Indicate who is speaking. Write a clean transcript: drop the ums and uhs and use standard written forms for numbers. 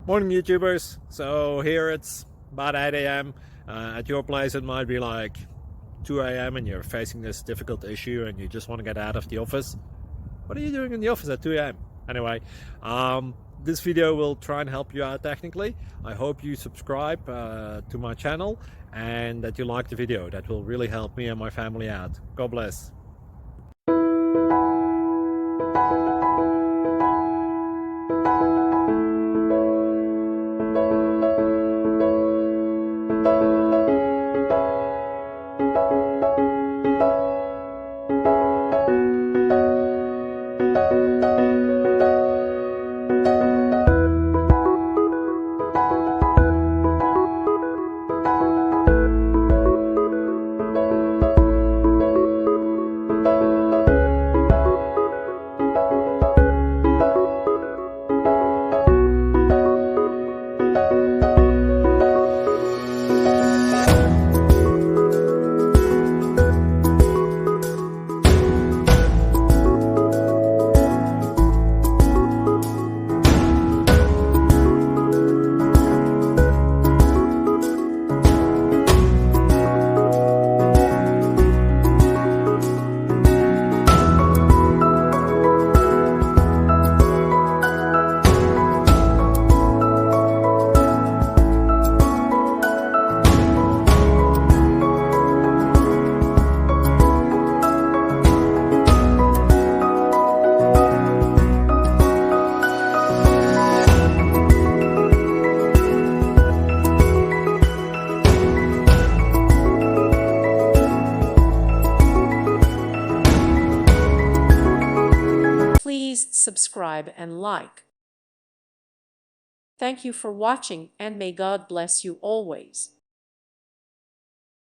Speaker 1: Morning YouTubers. So here it's about 8 a.m. At your place it might be like 2 a.m. and you're facing this difficult issue and you just want to get out of the office. What are you doing in the office at 2 a.m.? Anyway, this video will try and help you out technically. I hope you subscribe to my channel and that you like the video. That will really help me and my family out. God bless.
Speaker 2: Please subscribe and like. Thank you for watching, and may God bless you always.